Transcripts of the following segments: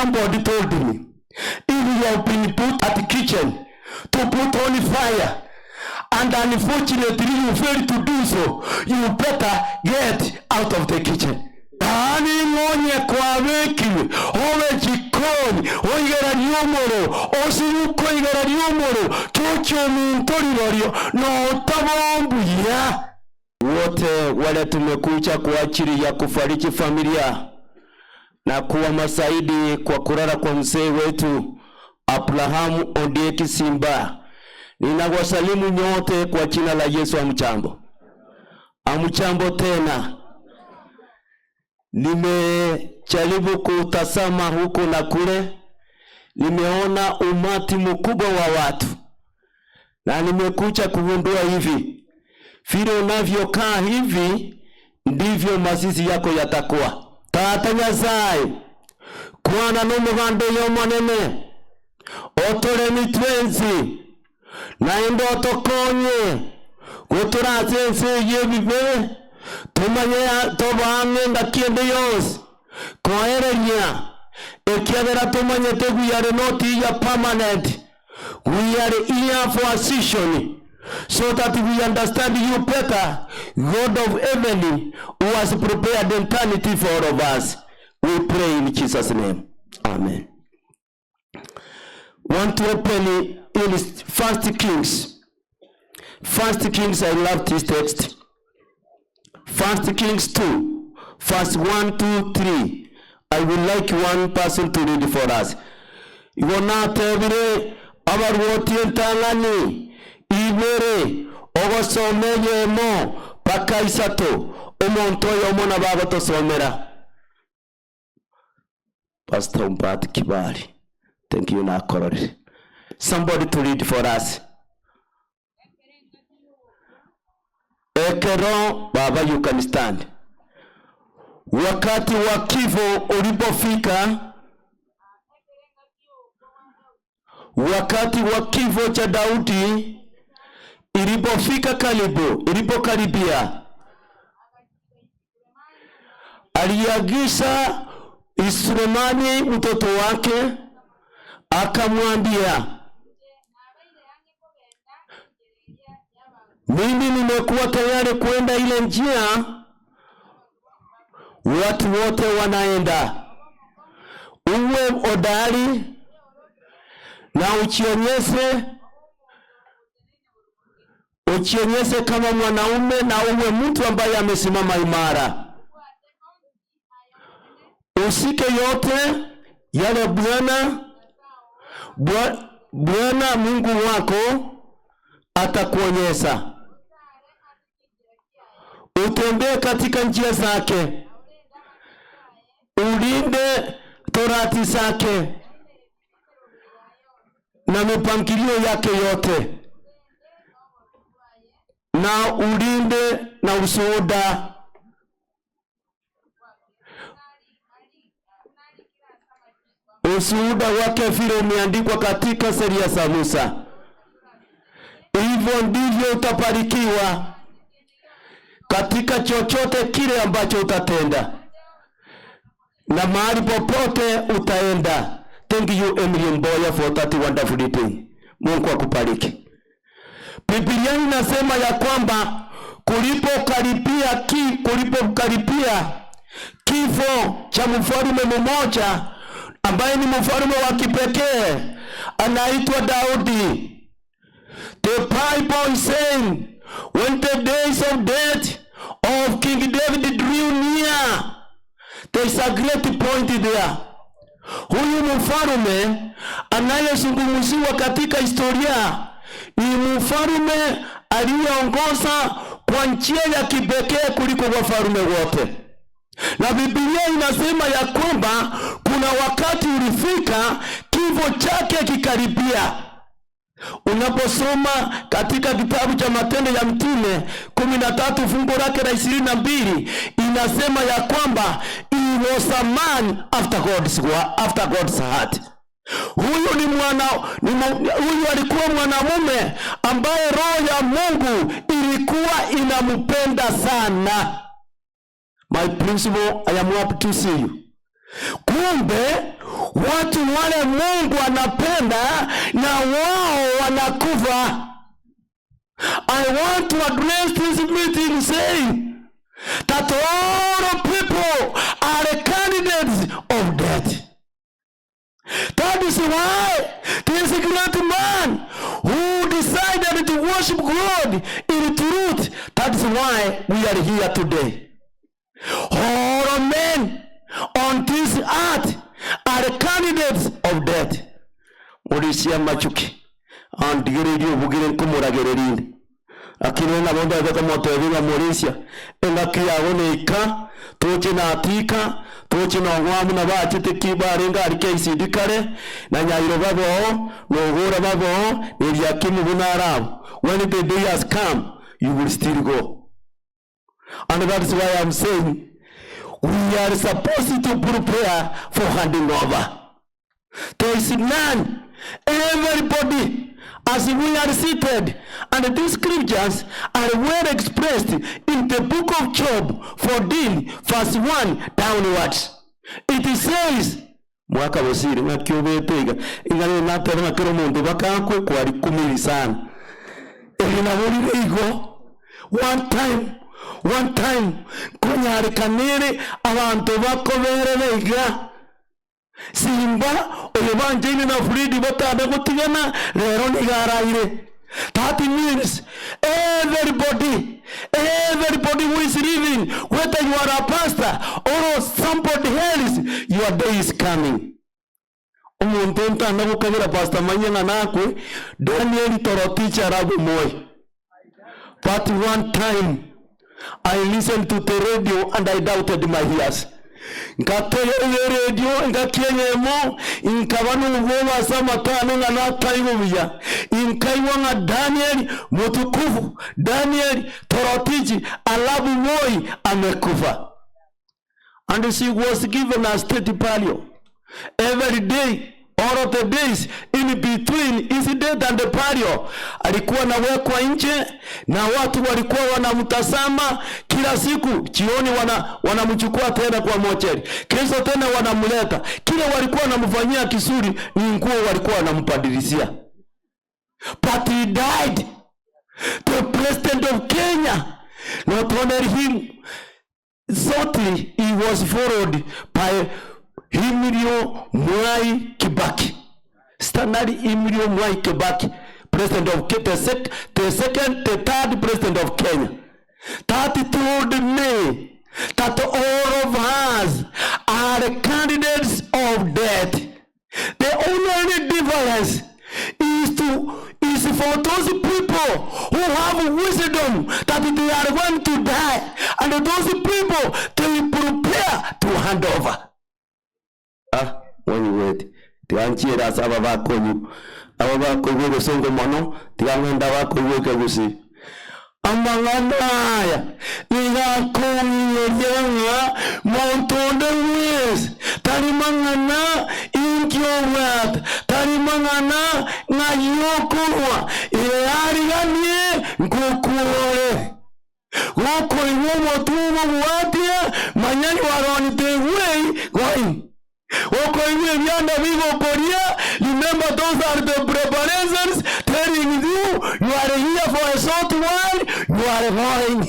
somebody told me, if you have been put at the kitchen to put on fire, and unfortunately you fail to do so, you better get out of the kitchen. Ani ngonye kwa weki, owe jikoni, oigera nyumoro, osiyuko igera nyumoro, chocho mintorirorio, no tabombu ya. Wote wale tumekuja kwa ajili ya kufariji familia na kuwa masaidi kwa kulala kwa mzee wetu Abraham Ondeki Simba. Ninawasalimu nyote kwa jina la Yesu. Amchambo. Amchambo tena. Nimejaribu kutazama huko na kule. Nimeona umati mkubwa wa watu. Na nimekuja kugundua hivi. Vile unavyokaa hivi ndivyo mazizi yako yatakuwa. Tata Nyasaye kwana n'umuhando y'omonene otore mitwenzi na indoto konye guturazense yebibe tumanye tobane ndakiende yose ko Ereria ekiagera tumanye tegu yare noti ya permanent. We are here for a season, so that we understand you better, God of heaven, who has prepared eternity for all of us. We pray in Jesus' name. Amen. Want to open in 1 Kings. 1 Kings, I love this text. 1 Kings 2, verse 1, 2, 3. I would like one person to read for us. You will not tell me about what you tell Eyere ogosomeye mo pakaisato omontoyo omona baba tosomera. Pastor Mbati Kibali. Thank you, Nakorori. Somebody to read for us. Ekero baba, you can stand. Wakati wa kifo ulipofika, wakati wa kifo cha Daudi ilipofika ilipokaribia, aliagiza Sulemani mtoto wake, akamwambia, mimi nimekuwa tayari kwenda ile njia watu wote wanaenda. Uwe hodari na uchionyeshe kama mwanaume, na uwe mtu ambaye amesimama imara. Usike yote yale Bwana Mungu wako atakuonyesha. Utembee katika njia zake, ulinde torati zake na mipangilio yake yote, na ulinde na ushuhuda. Ushuhuda wake vile umeandikwa katika sheria za Musa. Hivyo ndivyo utabarikiwa katika chochote kile ambacho utatenda na mahali popote utaenda. Thank you, Emily Mboya, for that wonderful reading. Mungu akubariki. Biblia inasema ya kwamba kulipokaribia kifo cha mfalme mmoja ambaye ni mfalme wa kipekee anaitwa Daudi. The Bible is saying, when the days of death of King David drew near, there is a great point there. Huyu mfalme anayezungumziwa katika historia ni mfalme aliyeongoza kwa njia ya kipekee kuliko wafalme wote. Na Biblia inasema ya kwamba kuna wakati ulifika kifo chake kikaribia. Unaposoma katika kitabu cha Matendo ya Mitume 13 fungu lake la 22, inasema ya kwamba he was a man after God's heart. Huyu alikuwa mwanamume ambaye roho ya Mungu ilikuwa inampenda sana. My principal, I am happy to see you. Kumbe watu wale Mungu anapenda na wao wanakufa. I want to address this meeting saying that all people are candidates of death. That is why this great man who decided to worship God in truth, that is why we are here today. All men on this earth are candidates of death. Morisia machuki andigeredio bugire kumuragererinde akirona bonda zaka motovinga Morisia engakia oneka toche na atika toche na ngwamu na bachete kibarenga arikeisi kare na nyairo babo no gora babo ni yakimu bunarabu. When the day has come, you will still go. And that is why I'm saying we are supposed to prepare for handing over. There is none. Everybody, as we are seated, and these scriptures are well expressed in the book of Job 14, verse 1 downwards. It says, mwaka wasiri na kiobetega ingani natera na kero mundu bakakwe kwari kumiri sana. Elina wori ego one time kunyari kanere abantu bakobere bega simba oyebanjini na fridi batade gutigana rero nigaraire. That means everybody who is living, whether you are a pastor or somebody else, your day is coming. Umuntu ntanda gukabira pastor manyanga nakwe Daniel toroticha rabu moy. But one time I listened to the radio and I doubted my ears. Nkateye radio ngakiyenyemo inkabanu ngoma samatano na nataibuya inkaiwa na Daniel mutukufu Daniel torotichi alabu moy amekufa. And she was given a state palio every day. All of the days in between incident and the palio alikuwa nawekwa nje na watu walikuwa wanamtazama kila siku. Jioni wanamchukua tena kwa mochari, kesho tena wanamleta. Kile walikuwa wanamfanyia kisuri ni nguo walikuwa wanampadilisia. But he died. The president of Kenya not honored him. Shortly he was followed by Emilio Mwai Kibaki. Standard Emilio Mwai Kibaki, president of Kenya, the third president of Kenya. That told me that all of us are candidates of death. The only difference is for those people who have wisdom that they are going to die, and those people they prepare to hand over. When you wait, the anchieras ababakonyu ababakonyu songo mono tiangenda bakonyu kegusi amangana igakonyu yenga montonde wes tarimangana inkyomat tarimangana ngayokonwa iariganie ngokore woko iwomo tumo watia manyani waroni the way going. Remember, those are the preparations telling you are here for a short while, you are going.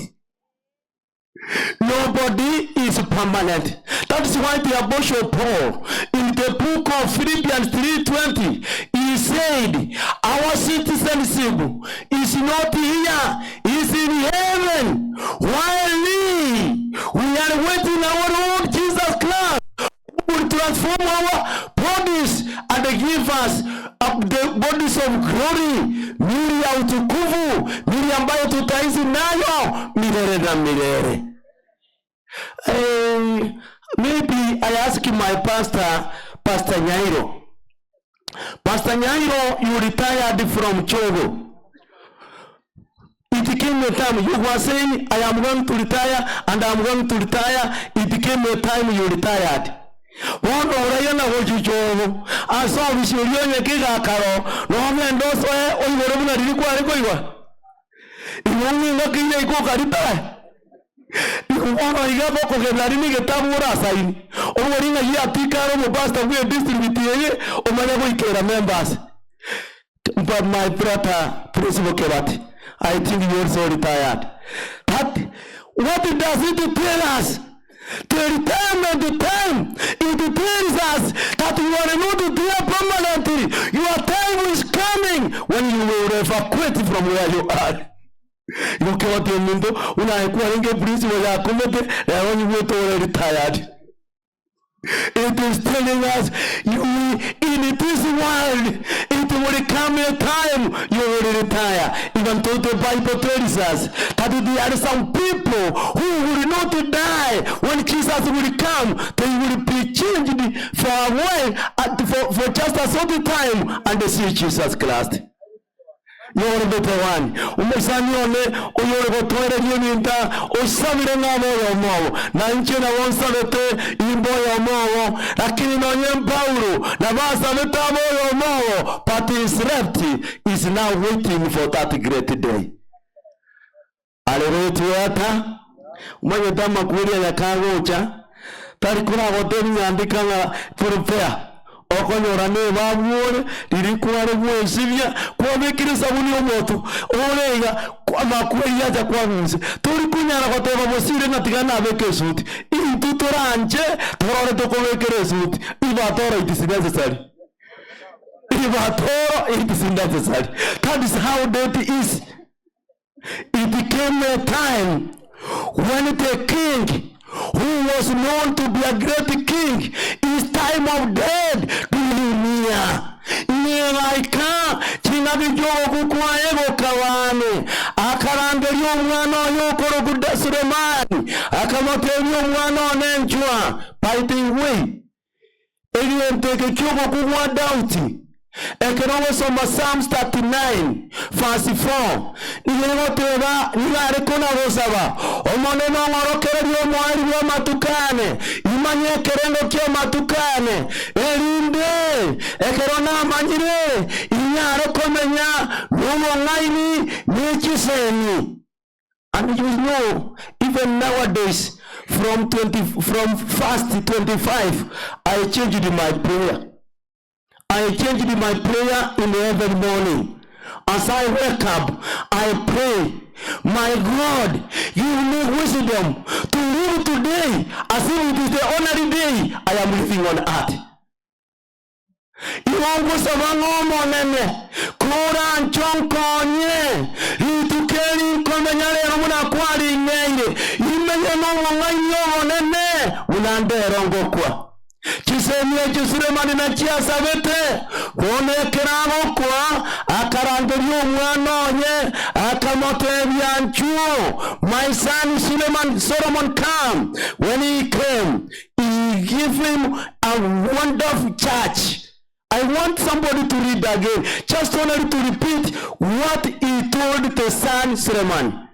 Nobody is permanent. That is why the Apostle Paul in the book of Philippians 3:20 he said, our citizenship is not here, is in heaven. While we are waiting our Lord Jesus Christ will transform our bodies and give us the bodies of glory, mili ya utukufu, mili ambayo tutaishi nayo milele na milele. Maybe I ask my Pastor Nyairo. Pastor Nyairo, you retired from Chogo. It came a time you were saying, I am going to retire and I am going to retire. It came a time you retired. One orayana hojujo aso vishulione kiga karo no mendoso oiborobuna dilikuwa alikoiwa imungi ngakile iko kariba Ikuwana igabo kugenari ni gitabu urasaini. Omuringa yatikaro mubasta we district yeye omanya goikera members. But my brother Principal Kebati, I think you are so retired. But what does it tell us? The time and the time, it tells us that you are not there permanently. Your time is coming when you will evacuate from where you are. You cannot tell me that principal ya kumete ya when you are retired. It is telling us you in this world it will come a time you will retire. Even though the Bible tells us that there are some people who will not die when Jesus will come. They will be changed for a while for just a certain time and they see Jesus Christ. You're better one. Umesanyone oyore gotoire yuninta osabire ngamo yomo. Na nchena wonsabete imbo yomo. Lakini nonye Paulo na basa betamo yomo. But his left is now waiting for that great day. Hallelujah. Umanye dama kuria ya kagocha. Tarikura hoteli nyandika na prepare. Okonyorane babuore lirikuare mwesibya kwabekire sabuni omoto orega kwamakweli yaja kwabunze turi kunyara goteba bosire natigana abeke suti into toranje torore tokobekere suti ibatora it is necessary. That is how death is. It became a time when the king who was known to be a great king, his time of death drew near. Niraika chinabijogo kwa ego kawane akarangeri omwana yokoro kuda Sulemani akamotenyo omwana onenjwa by the way elienteke kyogo kuwa dauti. Ekerongo soma Psalms 39 verse 4 niyegoteba nigarekona gosaba omone nongorokereri omwari wa matukane imanye kerendo kyo matukane erinde ekerona amanyire inyare komenya n'omong'aini n'ekiseni. And you know even nowadays from fast 25 I changed my prayer. I changed my prayer in every morning. As I wake up, I pray, my God, give me wisdom to live today as if it is the only day I am living on earth. Iwangu sabango monene, kura nchonkonye, itukeri nkomenyale muna kwari ngenge, imenye mongonganyo monene, unandero kwa. Chisemye Sulemani na chiasabete konekerago kwa akarangeri omwana onye akamotebya nchuo. My son Solomon came. When he came, he gave him a wonderful church. I want somebody to read again, just only to repeat what he told the son Solomon.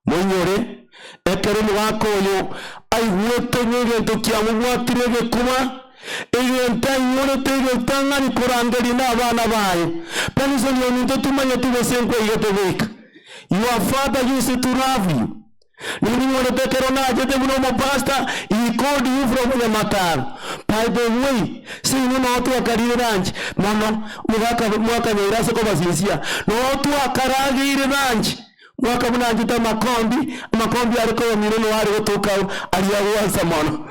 Monyore ekerumu wako yo aiwete nyege tokiamu watirege kuma eyenta nyore tege tangani kurangeri na abana baye penison yonito tumanye tubesenko yetebeka. Your father used to love you. Ningore tekerona ajete buno pastor, he called you from L.E Matara. By the way, see you know to akarire ranch mono mwaka nyairase ko basinsia no to akaragire ranch mwaka munanjita makombi ariko mireno ari gotoka aliyawansa mono.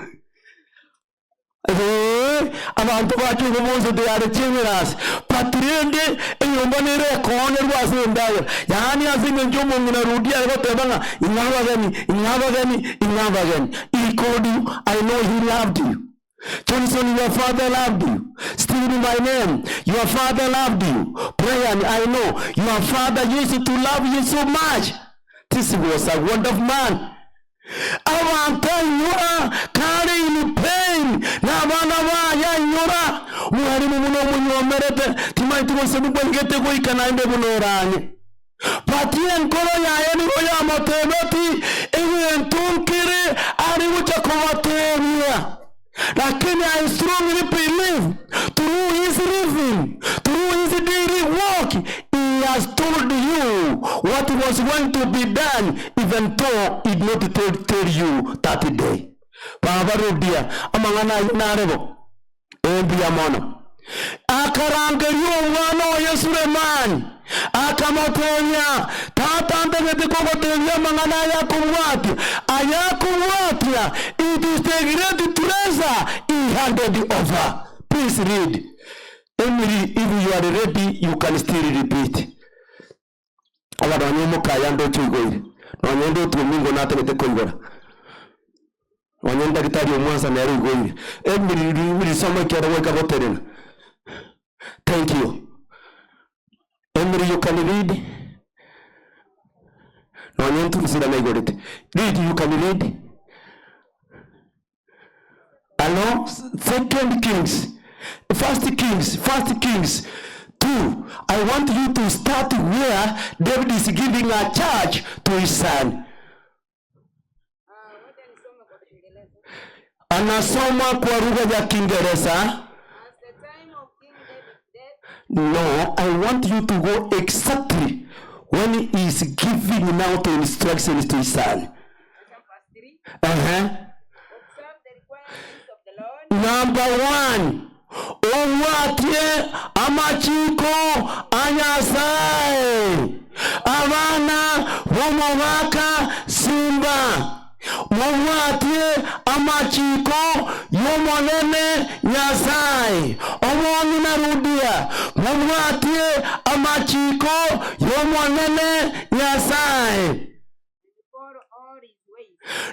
Abantu bacu bose they are generous patrende eyombonere kone rwase ndayo yani azime njomo nginarudia gotebanga ingabagani he called you. I know he loved you. Johnson, your father loved you. Still in my name, your father loved you. Brian, I know your father used to love you so much. This was a wonderful man. Awanta yura kari in pain na bana ba ya yura mwari muno munyomerete timaiti wose mubengete ko ikanainde bunoranye patien kolo ya eni ko ya motebeti ewe ntunkire ari ucha komateria. Lakini I strongly believe through his living, through his daily walk, he has told you what was going to be done if even though it not tell you that day. Baba rudia amangana inarebo ebi amono akarangerio mwana wa Suleiman akamotonya tata ndege kokotonya mangana yakumwati ayakumwatia. It is the great treasure he handed over. Please read. Emily, if you are ready, you can still repeat. Awadanyemo kayando chigoi. Wanyendo tumingo nategete koigora. Wanyenda kitari omwanza na yari goi. Emily, we soma kiara weka boterena. Thank you. Emily, you can read. Wanyentu kisira na igorete. Read, you can read. Hello? Second Kings. First Kings 2. I want you to start where David is giving a charge to his son. Anasoma kwa lugha ya Kiingereza. No, I want you to go exactly when he is giving now the instructions to his son. Number 1. Owatie amachiko anyasai abana womowaka simba. Owatie amachiko yomonene nyasai. Omoni narudia. Owatie amachiko yomonene nyasai.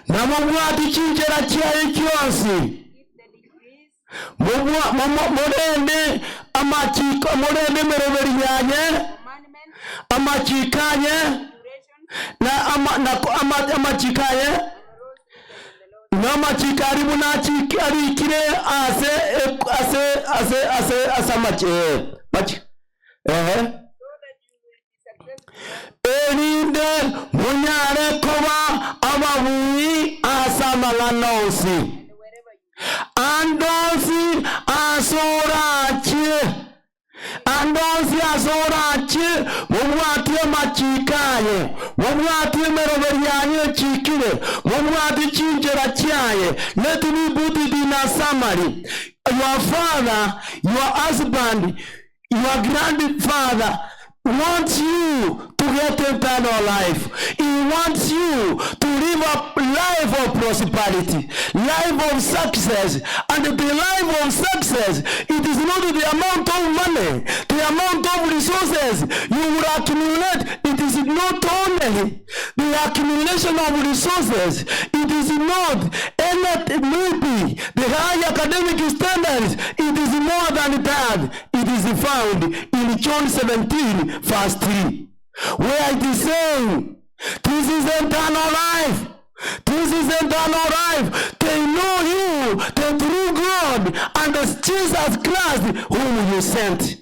Na mwati chinjera chiaye kionsi. Morende amachiko morende mereveri yanye amachikanye na amachikaye na amachikari munachiki arikire ase machi erinde munyare koba ababuyi asamanganosi. Andosi asorache mumwatie machikaye mumwatie meroverianye chikire mumwatie chinjera chiaye. Let me put it in a summary. Your father, your husband, your grandfather wants you to get eternal life. He wants you to live a life of prosperity, life of success. And the life of success, it is not the amount of money, the amount of resources you will accumulate. It is not only the accumulation of resources. It is not maybe the high academic standards. It is more than that. It is found in John 17 verse 3, where it is saying, this is eternal life. This is eternal life. They know you, the true God, and the Jesus Christ whom you sent.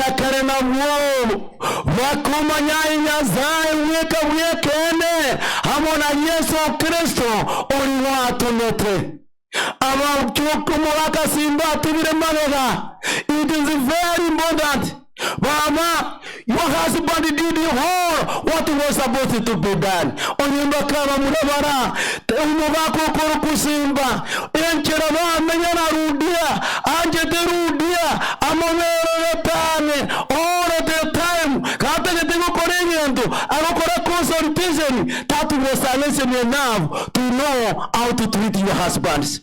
Karena wo wakoma nyanya zai wekene hamona Yesu Kristo oliwatonete aba chokomoraka simba tubire manega. It is very important. Mama, your husband did all what was supposed to be done. Onyumba kama mulabara umubako koro kusimba encheraba menyana rudia anje terudia amomero tane all the time kata getego korenyanto akokora consultation that was silencing enough to know how to treat your husbands.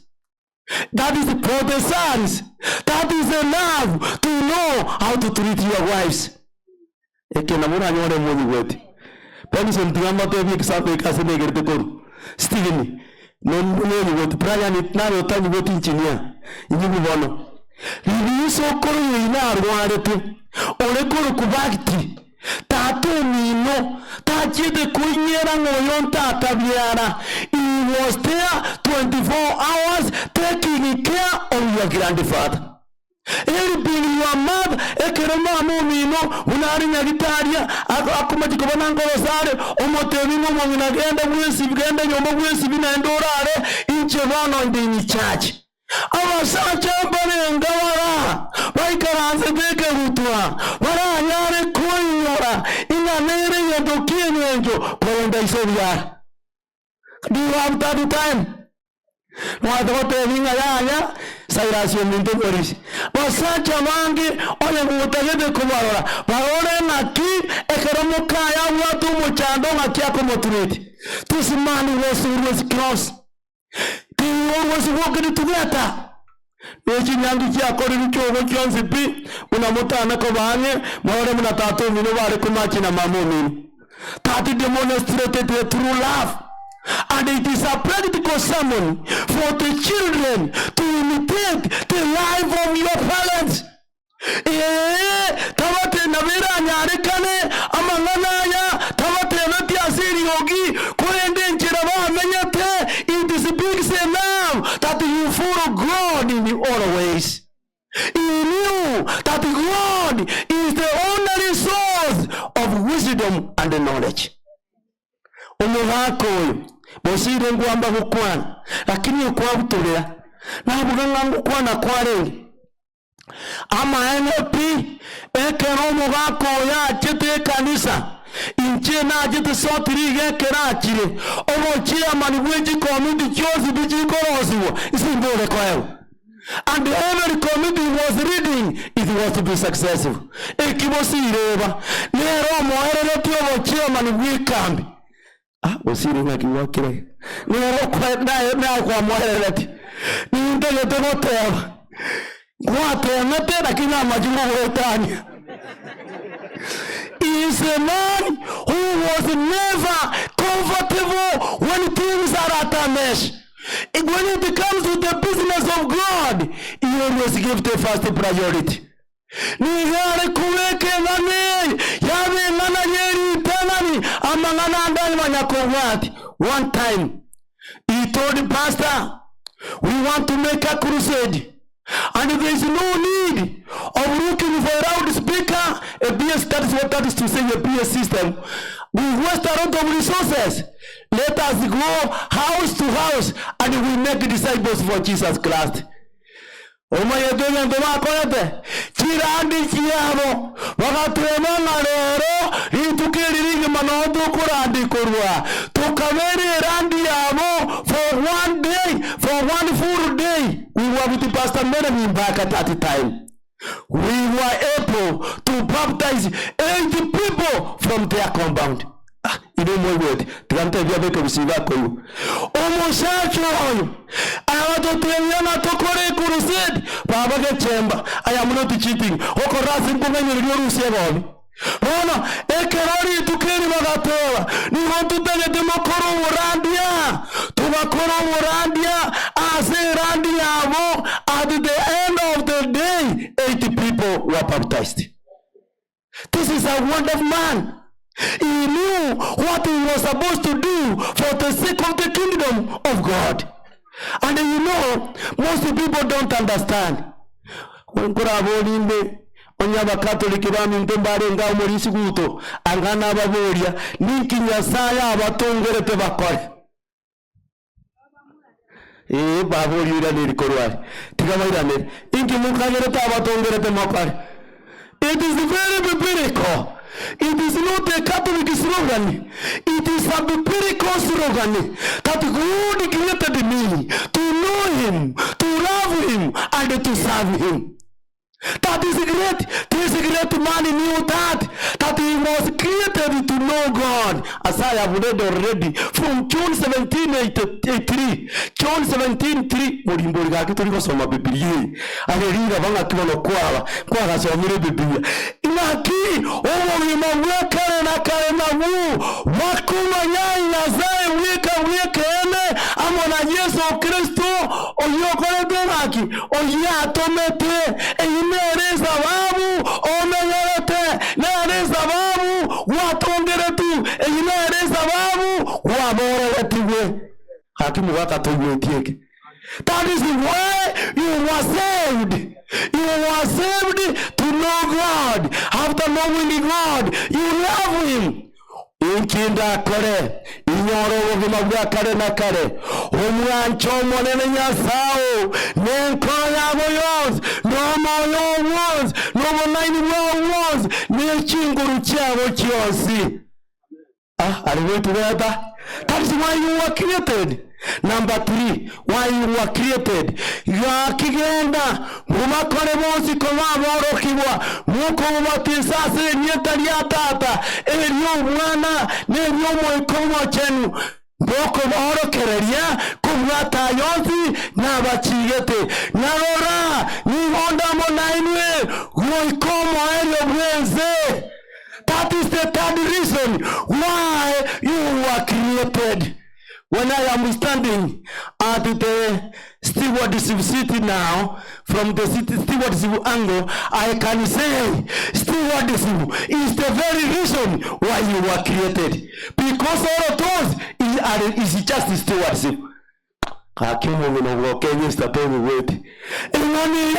That is for the sons. That is enough to know how to treat your wives. Ekenamura nyore mwenye weti. Pension tuyamba tebi kisabe kasebe gerte koru. Stephene. Mwenye weti. Brian itnaro tanyi weti inchinia. Inyibu bono. Libiso koru inaru warete. Ole koru kubakti. Tato nino. Tachide kuinyera ngoyon tata biara. He was there 24 hours taking care of your grandfather. Helping your mother, ekerema mumino, unari nyagitaria, akumati kubana ngorosare, omotevino mwanagenda mwesi vigenda nyombo mwesi vinaendorare, inche vano ndini church. Awasacha mbane ngawara, waikaranze beke hutwa, wara nyare kuinyora, ina nere ya ya. Do you have that time? Mwadote vinga ya sairasio mintegoris. Basacha mangi ole mutagede kubarora. Barore ngaki ekeromuka ya watu muchando ngaki akomotureti. This man was close. They was walking together. Neji Nyang'ate akori nichogo kyonse pi unamutana ko bange mahore munatatu mino bare kumachi na mamoni. That demonstrated the true love. And it is a practical sermon for the children to imitate the life of your parents. Tawate navira nyarikane amangana ya tawate nati asiri yogi kuende nchiraba menyate. It is a big say now that you follow God in all ways. He knew that God is the only source of wisdom and knowledge. Umuhako bosire ngwamba gukwana lakini ukwabutulira nabuganga ngukwana kware ama NLP ekero mugako ya chete kanisa inche na jete sotiri gekerakire obo chairman bweji committee chose bijikoroziwo isimbole kwayo. And every committee was reading it was to be successful. Ekibosireba nero moerere tyo chairman bwikambi osiri ngakiwakire nero kwa na kwa moerere ni ndege teboteba kwate ngate lakini amajungu wetani. Is a man who was never comfortable when things are at a mess. When it comes to the business of God, he always gives the first priority. Nigare kuweke ngane yabe ngana yeri tanani amangana ndani manyakovati. One time he told the pastor, we want to make a crusade and there is no need of looking for a loudspeaker, a BS, that is to say a BS system. We waste a lot of resources. Let us go house to house and we make disciples for Jesus Christ. Omayedele ndoma koyete chirandi chiabo wakatema ngarero itukiriri manodo kurandi kurwa tukaveri randi yabo for one day, for one full day. We were with the pastor Mary back at that time. We were able to baptize 80 people from their compound. Ino mwewet tukante vya beko visiva koyu omushacho oyu awatotelena tokore crusade baba ke chemba. I am not cheating oko rasi mkumenye liyorusi egoni bona ekerori tukeni magatoa ni hotu tegete Mokoro urandia tubakoro urandia ase randia amo. At the end of the day 80 people were baptized. This is a wonderful man. He knew what he was supposed to do for the sake of the kingdom of God. And you know, most people don't understand. When Kurabolimbe, Onyaba Catholic Ramintombare nga umorisi guto, angana baboria, ninki nyasaya abatongere tebakore. Babori ura nirikorwari. Tigamairane, inki mukagere tabatongere temakore. It is very biblical. It is not a Catholic slogan. It is a biblical slogan that God created me to know him, to love him, and to serve him. That is great. This great man knew that he was created to know God. As I have read already from John 17:83. John 17:3. Murimbori gake turiko soma Biblia. Ereria banga kibono kwa gasomire Biblia. Inaki owo mwekare na kare na wu wakuma nyai na zai weka ene amona Yesu Kristo oyokore demaki oya tomete nereza babu omenyerete nereza babu watongeretu nereza babu waboretiwe hakimu wakatoyetieke. That is why you were saved. You were saved to know God. After knowing God, you love him. Inkinda kore inyoro wogima bwa kare na kare omwancho monene nyasao nenkoya boyos no moyo was no nine was ne chinguru cyabo cyose. Ari wetu beta That is why you were created. Number 3, why you were created. Ya kigenda mumakore bonsi koma borokiwa muko mubatisase nyetali atata elio mwana nelio moikomo chenu boko borokereria kumwata yonsi na bachigete narora ni honda monainwe moikomo elio mwenze. That is the third reason why you were created. When I am standing at the stewardship seat now, from the stewardship angle, I can say stewardship is the very reason why you were created. Because all of those is just stewardship. Hakimu minogo Kenya stapeni weti. Inani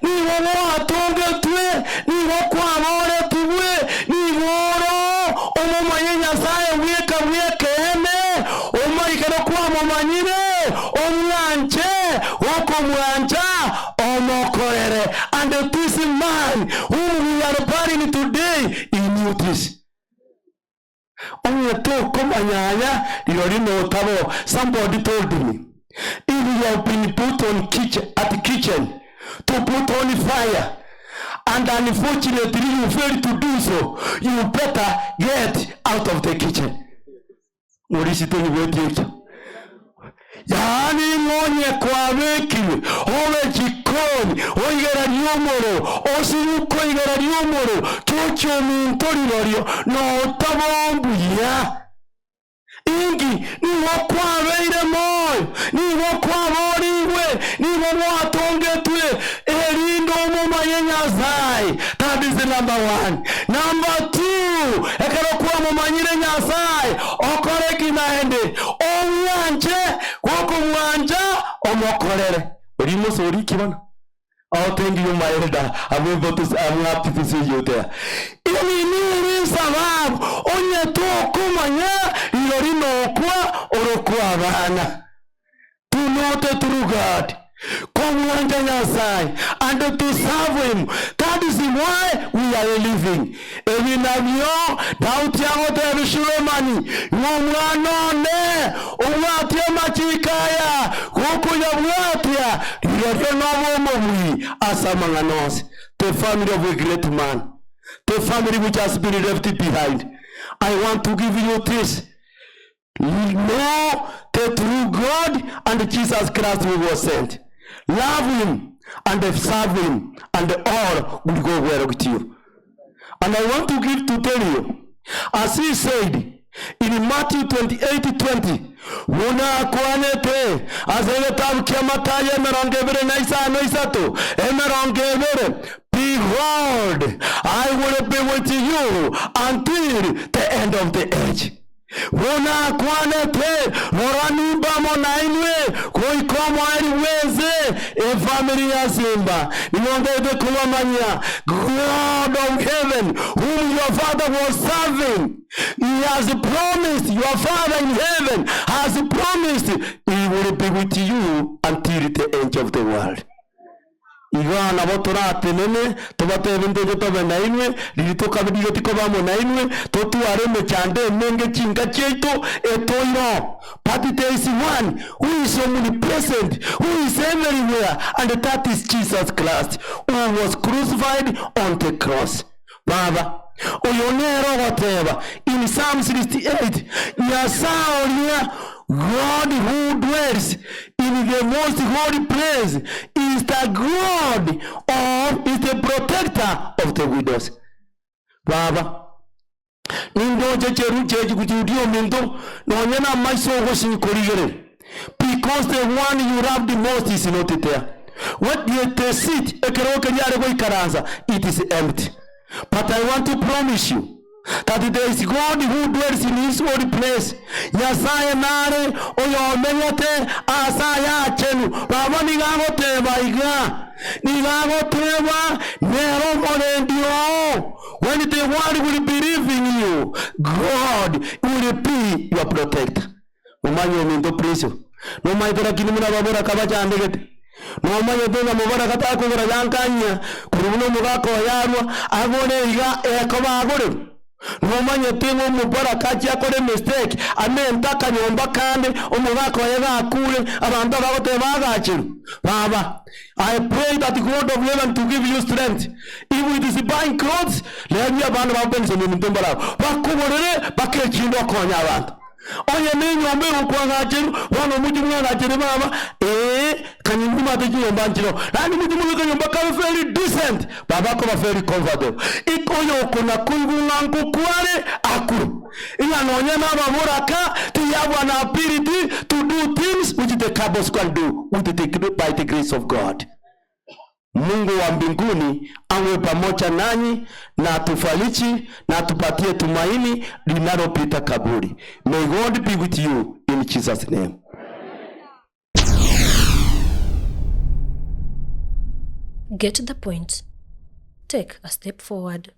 ni wawa atonge tue, ni wakwa amore tuwe, ni woro, omo manyenya sae weke eme, omo ikano kwa momanyine, omwanche, wako mwanja, omo koere. And this man whom we are burying today, he knew this. Somebody told me, if you have been put on kitchen to put on fire, and unfortunately you fail to do so, you better get out of the kitchen. Yani ngonye kwa wekiwe, owe jikoni, oigera niomoro, osiyuko igera niomoro, chocho mintori lorio, no tabombu ya. Ingi, ni wakwa weire moyo, ni wakwa moriwe, ni wakwa tongetwe, erindo moma yenyazai. That is the number 1. Number 2, ekero kwa moma nyire nyazai, okore kinaende, omwanje, wako mwanja, omokorere. Orimo sori kibana. Oh, thank you, my elder. I'm happy to see you there. Ili nini sababu, onye to kumanya, ilorino kwa, orokwa bana. To know the true God. Komwanja nyasai, and to serve him. That is why we are living. Evi navyo, dauti yangote erishuremani, umwanone, umwatia machikaya, kukuya mwatia, ilorino mwi, asamanganosi. The family of a great man. The family which has been left behind. I want to give you this. Know the true God and Jesus Christ who was sent. Love him and serve him, and all will go well with you. And I want to tell you, as he said in Matthew 28:20, Wuna kwanete azele kia mataye merongevere naisa noisato emerongevere. Behold, I will be with you until the end of the age. Wona kwanete moranimba monainwe koikomo aliweze family ya Simba niongeze kuwamanya God of heaven whom your father was serving. He has promised, your father in heaven has promised he will be with you until the end of the world. Igana botorate nene tobate binde tobe nainwe litoka bidiyo tikoba mo nainwe totu areme chande menge chinga cheito etoiro. But there is one who is omnipresent, who is everywhere, and that is Jesus Christ, who was crucified on the cross. Baba oyonero whatever in Psalm 68 Yasaolia, God who dwells in the most holy place is the God is the protector of the widows. Baba nindo jecherujeji kujudio mindo nonyena maiso goshi korigere, because the one you love the most is not there. What the seat ekeroke nyare go ikaranza, it is empty. But I want to promise you that there is God who dwells in his holy place. Yasaya nare oyo menyate asaya chenu baba nigagote baiga nigagotewa nero morendio. When the world will believe in you, God will be your protector. Umanyo mindo preso no maitera kinimuna babora kabacha andegete no mayo tena mubara kata ko garayankanya kuruno mugako yarwa agone iga ekoba agore Nomanye tingo mubara kaji akore mistake amentaka nyomba kandi omugako yega akure abantu bagote bagachiru. Baba, I pray that the God of heaven to give you strength. If it is buying clothes, let me abandon our bench in the Mumbara. Bakuborere bakechindo konya abantu. Onye ni nyombe ukwangachiru wano mujimu ngachiri mama kanyumba tejiomba nchiro. Nani mujimu kanyumba ka very decent. Baba ko very comfortable. Ikoyo kuna kungungangu kware akuru. Ina nonya na baburaka to have an ability to do things which the cabos can do by the grace of God. Mungu wa mbinguni awe pamoja nanyi na atufariji na atupatie tumaini linalopita kaburi. May God be with you in Jesus' name. Get the point. Take a step forward.